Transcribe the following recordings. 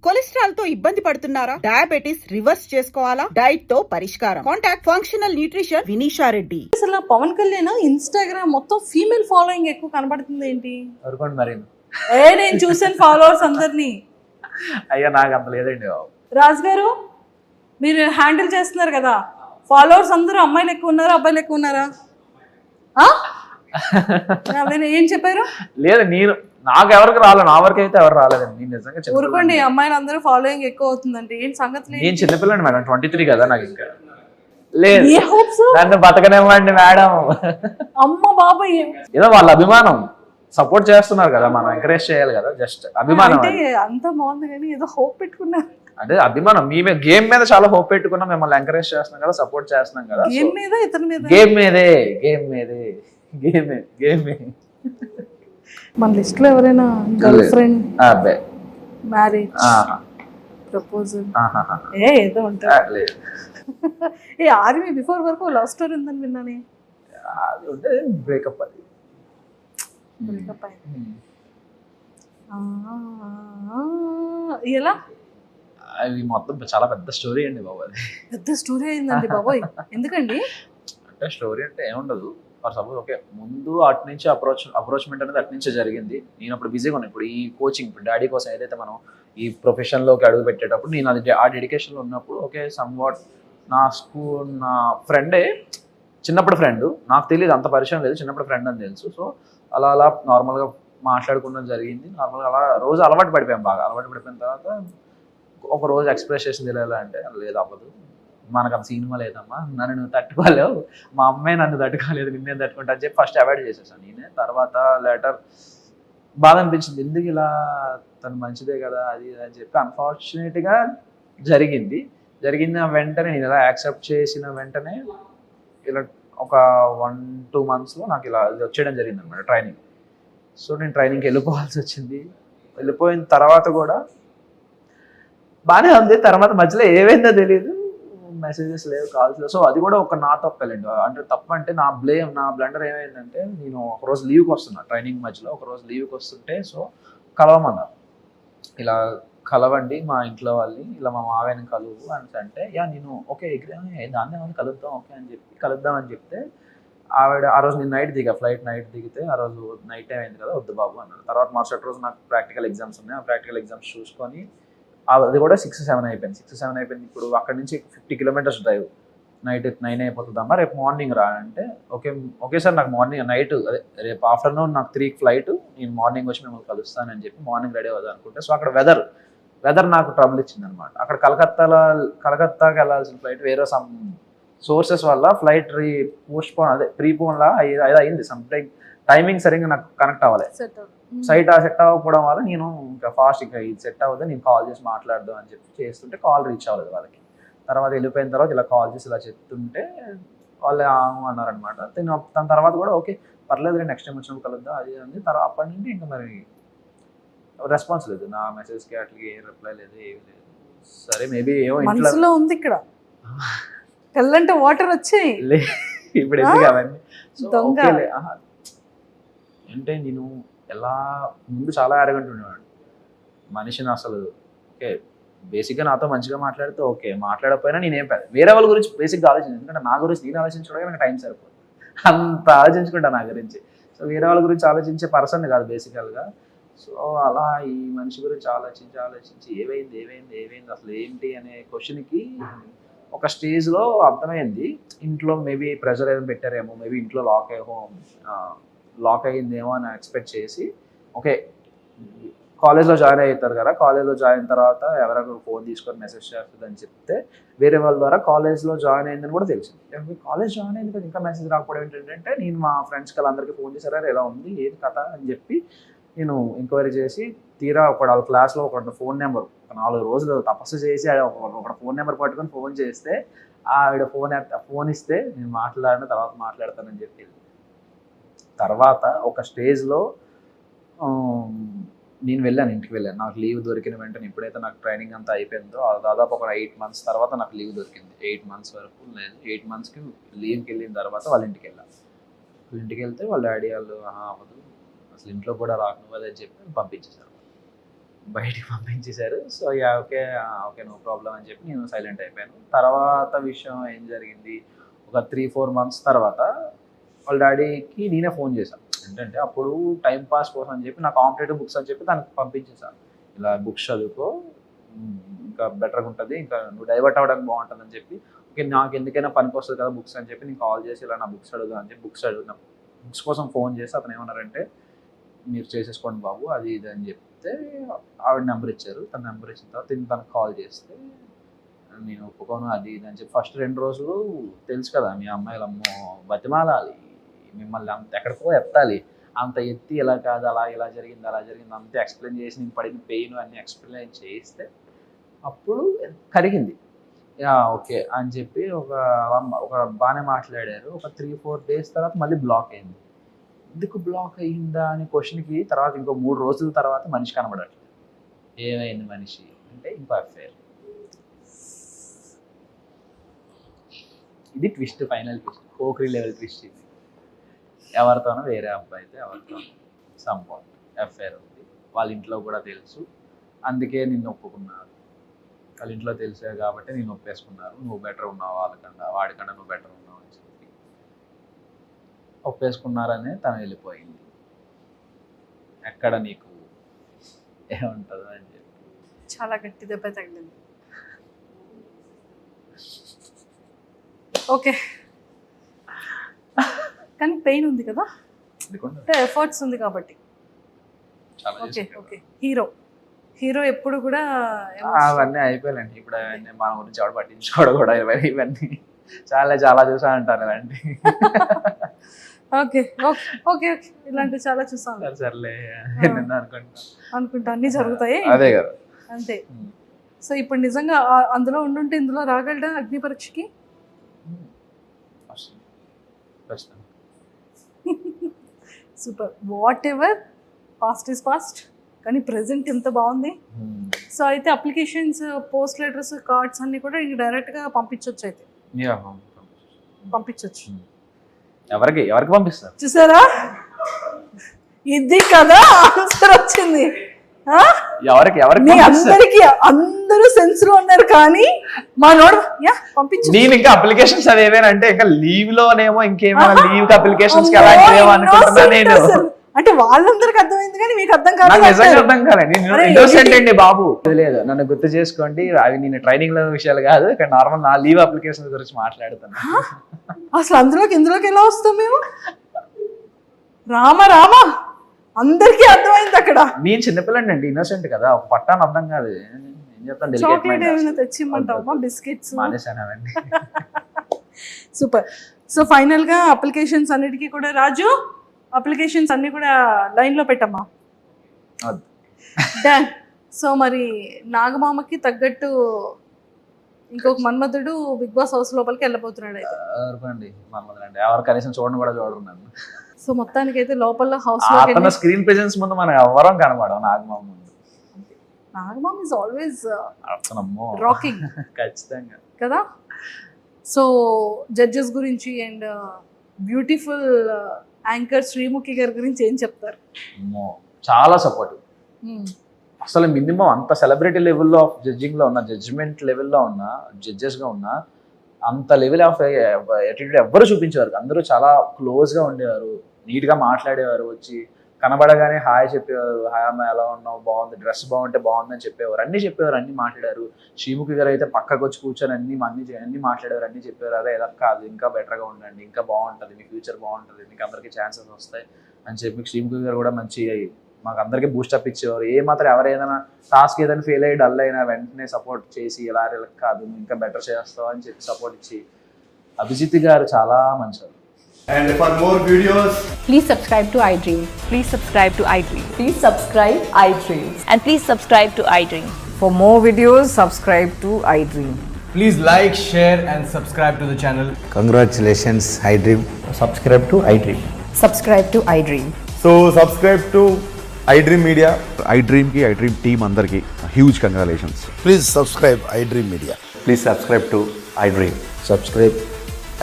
Cholesterol తో ఇబ్బంది పడుతున్నారా? డయాబెటిస్ రివర్స్ చేసుకోవాలా? డైట్ తో పరిష్కారం. Contact functional nutrition Vinisha Reddy. అసలు పవన్ కళ్యాణ్ ఇన్స్టాగ్రామ్ మొత్తం ఫీమేల్ ఫాలోయింగ్ ఎక్కువ కనబడుతుంది ఏంటి? మరి నేను చూసాను ఫాలోవర్స్ అందరినీ. అయ్యా నాకు అంత లేదండి బాబు. రాజు గారు మీరు హ్యాండిల్ చేస్తున్నారు కదా, ఫాలోవర్స్ అందరూ అమ్మాయిలు ఎక్కువ ఉన్నారా అబ్బాయిలు ఎక్కువ ఉన్నారా? ఏం చెప్పారు? లేదు, నాకు ఎవరికి రాలేదు, నా వరకు అయితే ఎవరు రాలేదండి. నేను నిజంగా ఊరుకోండి, అమ్మాయిలు అందరూ ఫాలోయింగ్ ఎక్కువ అవుతుందండి. ఏం సంగతి? నేను చిన్నపిల్లండి మేడం, 23 కదా నాకు. ఇంకా లేదు, హోప్స్ నన్ను బతకనివ్వండి మేడం. అమ్మ బాబాయ్, ఏదో వాళ్ళ అభిమానం, సపోర్ట్ చేస్తున్నారు కదా, మనం ఎంకరేజ్ చేయాలి కదా. జస్ట్ అభిమానం అంత బాగుంది కానీ ఏదో హోప్ పెట్టుకున్నారు. అదే అభిమానం, మేమే గేమ్ మీద చాలా హోప్ పెట్టుకున్నాం, మిమ్మల్ని ఎంకరేజ్ చేస్తున్నాం కదా, సపోర్ట్ చేస్తున్నాం కదా. గేమ్ మీద ఇతని మీద గేమ్ మీదే గేమే. మన లిస్ట్ లో ఎవరైనా గర్ల్ ఫ్రెండ్, అబ్బాయి, మ్యారేజ్, ప్రపోజల్ ఏదో ఉంటారు. ఏ ఆర్మీ బిఫోర్ వరకు లవ్ స్టోరీ ఉందని విన్నానే. బ్రేకప్ అది. బ్రేకప్ ఎలా? అది మొత్తం చాలా పెద్ద స్టోరీ అండి బాబు. అది పెద్ద స్టోరీ అయిందండి బాబోయ్. ఎందుకండి? అంటే స్టోరీ అంటే ఏముండదు. ఫర్ సపోజ్ ఓకే, ముందు అటు నుంచి అప్రోచ్మెంట్ అనేది అటు నుంచే జరిగింది. నేను అప్పుడు బిజీగా ఉన్నాను. ఇప్పుడు ఈ కోచింగ్, ఇప్పుడు డాడీ కోసం ఏదైతే మనం ఈ ప్రొఫెషన్లోకి అడుగు పెట్టేటప్పుడు నేను అది ఆ డెడికేషన్లో ఉన్నప్పుడు ఓకే, సమ్వాట్ నా ఫ్రెండే, చిన్నప్పుడు ఫ్రెండ్, నాకు తెలియదు, అంత పరిచయం లేదు, చిన్నప్పుడు ఫ్రెండ్ అని తెలుసు. సో అలా నార్మల్గా మాట్లాడుకోవడం జరిగింది. నార్మల్గా అలా రోజు అలవాటు పడిపోయాం, బాగా అలవాటు పడిపోయిన తర్వాత ఒక రోజు ఎక్స్ప్రెస్ చేసింది ఎలా అంటే, లేదు అవ్వదు, మనకు అంత సినిమా లేదమ్మా, నన్ను నువ్వు తట్టుకోలేవు, మా అమ్మాయి నన్ను తట్టుకోలేదు, నిన్నేం తట్టుకుంటా అని చెప్పి ఫస్ట్ అవాయిడ్ చేసేసాను నేనే. తర్వాత లేటర్ బాధ అనిపించింది, ఎందుకు ఇలా, తను మంచిదే కదా అది అని చెప్పి. అన్ఫార్చునేట్గా జరిగిన వెంటనే నేను ఇలా యాక్సెప్ట్ చేసిన వెంటనే ఇలా ఒక 1-2 monthsలో నాకు ఇలా వచ్చేయడం జరిగింది అనమాట ట్రైనింగ్. సో నేను ట్రైనింగ్కి వెళ్ళిపోవాల్సి వచ్చింది. వెళ్ళిపోయిన తర్వాత కూడా బాగానే ఉంది. తర్వాత మధ్యలో ఏమైందో తెలియదు, మెసేజెస్ లేవు, కాల్స్ లేవు. సో అది కూడా ఒక నా తప్పలేండి. అంటే తప్ప అంటే నా బ్లండర్ ఏమైందంటే, నేను ఒకరోజు లీవ్కి వస్తున్నా, ట్రైనింగ్ మధ్యలో ఒకరోజు లీవ్కి వస్తుంటే, సో కలవమన్నారు, ఇలా కలవండి మా ఇంట్లో వాళ్ళని, ఇలా మా మావయ్యని కలువు అని అంటే, నేను ఓకే దాన్ని ఏమని కలుద్దాం ఓకే అని చెప్పి కలుద్దామని చెప్తే, ఆవిడ ఆ రోజు నేను ఫ్లైట్ నైట్ దిగితే, ఆ రోజు నైట్ టైం అయింది కదా, వద్దు బాబు అన్నాడు. తర్వాత మరుసటి రోజు నాకు ప్రాక్టికల్ ఎగ్జామ్స్ ఉన్నాయి, ఆ ప్రాక్టికల్ ఎగ్జామ్స్ చూసుకొని అది కూడా 6-7 అయిపోయింది. ఇప్పుడు అక్కడ నుంచి 50 kilometers డ్రైవ్, నైట్ 9 అయిపోతుందమ్మా, రేపు మార్నింగ్ రా అంటే, ఓకే సార్, నాకు నైట్ రేపు ఆఫ్టర్నూన్ నాకు 3కి ఫ్లైట్, నేను మార్నింగ్ వచ్చి మిమ్మల్ని కలుస్తానని చెప్పి మార్నింగ్ రెడీ అవుదాం అనుకుంటే, సో అక్కడ వెదర్ నాకు ట్రబుల్ ఇచ్చింది అనమాట. అక్కడ కలకత్తాకి వెళ్ళాల్సిన ఫ్లైట్ వేరే సమ్ సోర్సెస్ వల్ల ఫ్లైట్ ప్రీపోన్ లా అయింది. సమ్ టైమింగ్ సరిగ్గా నాకు కనెక్ట్ అవ్వలేదు, సెట్ అవ్వకపోవడం వల్ల నేను ఇంకా ఫాస్ట్ ఇంకా ఇది సెట్ అవ్వదు, నేను కాల్ చేసి మాట్లాడదాం అని చెప్పి చేస్తుంటే కాల్ రీచ్ అవ్వలేదు వాళ్ళకి. తర్వాత వెళ్ళిపోయిన తర్వాత ఇలా కాల్ చేసి ఇలా చెప్తుంటే వాళ్ళు అన్నారనమాట. దాని తర్వాత కూడా ఓకే పర్లేదు, నెక్స్ట్ టైం వచ్చినప్పుడు కలుద్దాం అది అంది. తర్వాత అప్పటి నుంచి ఇంకా మరి రెస్పాన్స్ లేదు, నా మెసేజ్కి అట్లా ఏ రిప్లై లేదు, ఏమి లేదు. సరే మేబీ ఏమో ఇంట్లో ఉంది, ఇక్కడ కళ్ళంటే వాటర్ వచ్చాయి ఇప్పుడు ఎందుకు అవన్నీ. అంటే నేను ఎలా ముందు చాలా అరగంట ఉండేవాడు మనిషిని అసలు. ఓకే బేసిక్గా నాతో మంచిగా మాట్లాడితే ఓకే, మాట్లాడకపోయినా నేనేం వేరే వాళ్ళ గురించి బేసిక్గా ఆలోచించాను, ఎందుకంటే నా గురించి నేను ఆలోచించడానికి నాకు టైం సరిపోదు, అంత ఆలోచించుకుంటా నా గురించి. సో వేరే వాళ్ళ గురించి ఆలోచించే పర్సన్ కాదు బేసికల్గా. సో అలా ఈ మనిషి గురించి ఆలోచించి ఏమైంది అసలు ఏంటి అనే క్వశ్చన్కి ఒక స్టేజ్లో అర్థమైంది, ఇంట్లో మేబీ ప్రెషర్ ఏదైనా పెట్టారేమో, మేబీ ఇంట్లో లాక్ అయ్యిందేమో అని ఎక్స్పెక్ట్ చేసి ఓకే కాలేజ్లో జాయిన్ అవుతారు కదా, కాలేజ్లో జాయిన్ అయిన తర్వాత ఎవరైనా ఫోన్ తీసుకొని మెసేజ్ చేస్తుందని చెప్తే వేరే వాళ్ళ ద్వారా కాలేజ్లో జాయిన్ అయిందని కూడా తెలిసింది. కాలేజ్ జాయిన్ అయింది కదా ఇంకా మెసేజ్ రాకపోవడం ఏంటంటే, నేను మా ఫ్రెండ్స్కి వాళ్ళందరికీ ఫోన్ చేశారా ఎలా ఉంది ఏది కథ అని చెప్పి నేను ఎంక్వైరీ చేసి తీరా వాళ్ళ క్లాస్లో ఒక ఫోన్ నెంబర్ 4 రోజులు తపస్సు చేసి ఒక ఫోన్ నెంబర్ పట్టుకొని ఫోన్ చేస్తే ఆవిడ ఫోన్ ఇస్తే నేను తర్వాత మాట్లాడతానని చెప్పి. తర్వాత ఒక స్టేజ్లో నేను ఇంటికి వెళ్ళాను, నాకు లీవ్ దొరికిన వెంటనే ఎప్పుడైతే నాకు ట్రైనింగ్ అంతా అయిపోయిందో దాదాపు ఒక 8 months తర్వాత నాకు లీవ్ దొరికింది. 8 months వరకు లేదు, 8 monthsకి లీవ్కి వెళ్ళిన తర్వాత వాళ్ళ ఇంటికి వెళ్ళాను. ఇంటికి వెళ్తే వాళ్ళ డాడీ వాళ్ళు అవ్వదు అసలు ఇంట్లో కూడా రాకు అదని చెప్పి పంపించేశారు. బయటికి పంపించేశారు. So okay okay no problem అని చెప్పి నేను సైలెంట్ అయిపోయాను. తర్వాత విషయం ఏం జరిగింది, ఒక 3-4 months తర్వాత వాళ్ళ డాడీకి నేనే ఫోన్ చేశాను. ఏంటంటే అప్పుడు టైం పాస్ కోసం అని చెప్పి నా కాంపిటేటివ్ బుక్స్ అని చెప్పి దానికి పంపించేశాను. ఇలా బుక్స్ చదువుకో ఇంకా బెటర్గా ఉంటుంది, ఇంకా నువ్వు డైవర్ట్ అవ్వడానికి బాగుంటుంది అని చెప్పి, ఓకే నాకు ఎందుకైనా పనికి వస్తుంది కదా బుక్స్ అని చెప్పి నేను కాల్ చేసి ఇలా నా బుక్స్ అడుగుదా అని చెప్పి బుక్స్ కోసం ఫోన్ చేసి అతను ఏమన్నారంటే మీరు చేసేసుకోండి బాబు అది ఇది అని చెప్తే ఆవిడ నెంబర్ ఇచ్చారు. తన నెంబర్ ఇచ్చిన తర్వాత తనకు కాల్ చేస్తే నేను ఒప్పుకోను అది ఇది అని చెప్పి ఫస్ట్ 2 రోజులు తెలుసు కదా మీ అమ్మాయిలు అమ్మో బతిమాలాలి మిమ్మల్ని అంత ఎక్కడికో ఎత్తాలి, అంత ఎత్తి ఇలా కాదు అలా ఇలా జరిగింది అలా జరిగింది అంతే ఎక్స్ప్లెయిన్ చేసి నేను పడిన పెయిన్ అన్నీ ఎక్స్ప్లెయిన్ చేస్తే అప్పుడు కరిగింది. ఓకే అని చెప్పి ఒక బాగానే మాట్లాడారు. ఒక 3-4 days తర్వాత మళ్ళీ బ్లాక్ అయింది. ఎందుకు బ్లాక్ అయ్యిందా అనే క్వశ్చన్కి తర్వాత ఇంకో 3 రోజుల తర్వాత మనిషి కనబడట్లేదు. ఏమైంది మనిషి అంటే ఇంకో అఫేర్. ఇది ట్విస్ట్, ఫైనల్ ట్విస్ట్, కోక్రీ లెవెల్ ట్విస్ట్. ఇది ఎవరితోనో వేరే అబ్బాయితో ఎవరితోనో సంపాట్ అఫేర్ ఉంది. వాళ్ళ ఇంట్లో కూడా తెలుసు, అందుకే నిన్ను ఒప్పుకున్నారు. వాళ్ళ ఇంట్లో తెలిసారు కాబట్టి నేను ఒప్పేసుకున్నారు. నువ్వు బెటర్ ఉన్నావు వాళ్ళకన్నా, వాడికన్నా నువ్వు బెటర్ ఉన్నావు అని చెప్పి ఒప్పేసుకున్నారనే తను వెళ్ళిపోయింది. ఎక్కడ నీకు ఏముంటుందో అని చెప్పి చాలా గట్టి దెబ్బ తగిలింది. ఓకే కానీ పెయిన్ ఉంది కదా, అంటే ఎఫర్ట్స్ ఉంది కాబట్టి. ఓకే ఓకే హీరో ఎప్పుడు కూడా అవన్నీ అయిపోయాలండి. ఇప్పుడు అవన్నీ మన గురించి ఎవడు పట్టించుకోవడం కూడా ఇవన్నీ చాలా చూసా అంటారు అలాంటి. ఓకే ఓకే ఓకే ఓకే ఇలాంటివి చాలా చూసాను. సర్లే అనుకుంటా అన్నీ జరుగుతాయి. అదే కదా అంతే. సో ఇప్పుడు నిజంగా అందులో ఉండుంటే ఇందులో రాగలడా అగ్ని పరీక్షకి? Super. Whatever past is past, కానీ ప్రెసెంట్ ఎంత బాగుంది. సో అయితే అప్లికేషన్స్, పోస్ట్ లెటర్స్, కార్డ్స్ అన్ని కూడా ఇంక డైరెక్ట్గా పంపించవచ్చు. అయితే పంపించవచ్చు. ఎవరికి పంపిస్తారు చూసారా, ఇది కదా ఆన్సర్ వచ్చింది. ఎవరికి అందరికి అందరూ సెన్స్ లో ఉన్నారు కానీ మా నోడు పంపించు. నేను ఇంకా అప్లికేషన్స్ అదేవేనంటే ఇంకా లీవ్ లోనేమో ఇంకేమైనా లీవ్ అప్లికేషన్స్ అనుకుంటున్నా నేను. అంటే వాళ్ళందరికి అర్థమైంది కానీ మీకు అర్థం కాదు. నిజంగా అర్థం కాలేదు. నేను ఇన్నోసెంట్ అండి బాబు. లేదు నన్ను గుర్తు చేసుకోండి, అవి నేను ట్రైనింగ్ లో విషయాలు కాదు, ఇక్కడ నార్మల్ నా లీవ్ అప్లికేషన్ గురించి మాట్లాడుతాను. అసలు ఇందులోకి ఎలా వస్తాం మేము? రామా అందరికీ అర్థమైంది అక్కడ. నేను చిన్నపిల్లండి అండి, ఇన్నోసెంట్ కదా, పట్టాను అర్థం కాదు. ఏం చెప్తాను, చాక్లెట్ ఏమైనా తెచ్చిమ్మంటావా? బిస్కెట్స్ మానేసానండి. సూపర్. సో ఫైనల్ గా అప్లికేషన్స్ అన్నిటికీ కూడా రాజు అప్లికేషన్స్ అన్ని కూడా లైన్ లో పెట్టమ్మా. డన్. సో మరి నాగమామకి తగ్గట్టు ఇంకొక మన్మధుడు బిగ్ బాస్ హౌస్ లోపలికి వెళ్ళబోతున్నాడు. అయితే ఎవరు కనీసం చూడండి కూడా చూడరు నన్ను. సో మొత్తానికి అయితే లోపల హౌస్ లో స్క్రీన్ ప్రెజెన్స్ ముందు మనం ఎవరం కనబడం నాగమామ ముందు. నాగమామ ఇస్ ఆల్వేస్ రాకింగ్ ఖచ్చితంగా కదా. సో జడ్జెస్ గురించి అండ్ బ్యూటిఫుల్ యాంకర్ శ్రీముఖి గారి గురించి ఏం చెప్తారు? చాలా సపోర్టివ్. అసలు మినిమం అంత సెలబ్రిటీ లెవెల్లో ఆఫ్ జడ్జింగ్ లో ఉన్న, జడ్జిమెంట్ లెవెల్లో ఉన్న, జడ్జెస్ గా ఉన్న అంత లెవెల్ ఆఫ్ యాటిట్యూడ్ ఎవ్వరు చూపించేవారు. అందరూ చాలా క్లోజ్ గా ఉండేవారు, నీట్ గా మాట్లాడేవారు, వచ్చి కనబడగానే హాయ్ చెప్పేవారు, హాయ్ అమ్మ ఎలా ఉన్నావు, బాగుంది, డ్రెస్ బాగుంటే బాగుందని చెప్పేవారు, అన్ని మాట్లాడారు. శ్రీముఖి గారు అయితే పక్కకు వచ్చి కూర్చొని అన్ని మాట్లాడేవారు, అన్ని చెప్పేవారు. అదే ఎలా కాదు, ఇంకా బెటర్గా ఉండండి, ఇంకా బాగుంటుంది, మీ ఫ్యూచర్ బాగుంటుంది, మీకు అందరికీ ఛాన్సెస్ వస్తాయి అని చెప్పి శ్రీముఖి గారు కూడా మంచి మాకు అందరికీ బూస్టప్ ఇచ్చేవారు. ఏమాత్రం ఎవరైనా టాస్క్ ఏదైనా ఫెయిల్ అయ్యి డల్ అయినా వెంటనే సపోర్ట్ చేసి ఎలా కాదు నువ్వు ఇంకా బెటర్ చేస్తావు అని చెప్పి సపోర్ట్ ఇచ్చి అభిజిత్ గారు చాలా మంచివారు. And for more videos, please subscribe to iDream. Please subscribe to iDream. Please subscribe iDream. And please subscribe to iDream. For more videos, subscribe to iDream. please like, share and subscribe to the channel. Congratulations, iDream. Subscribe to iDream. Subscribe to iDream. So subscribe to iDream Media. iDream ki iDream team andarki huge congratulations. Please subscribe iDream Media. Please subscribe to iDream. Subscribe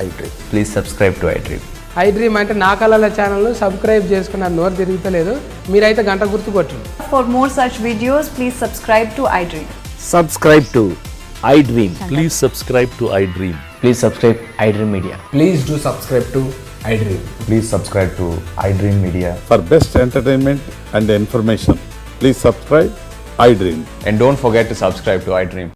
iDream. Please subscribe to iDream. I dream అంటే నా కళల ఛానల్ను subscribe చేసుకున్న నోరు తిరుగుతలేదు. మీరైతే గంట గుర్తు కొట్టండి. For more such videos, please subscribe to iDream. Subscribe to iDream. Please subscribe to iDream. Please subscribe iDream Media. Please do subscribe to iDream. Please subscribe to iDream Media. For best entertainment and information, please subscribe iDream. And don't forget to subscribe to iDream.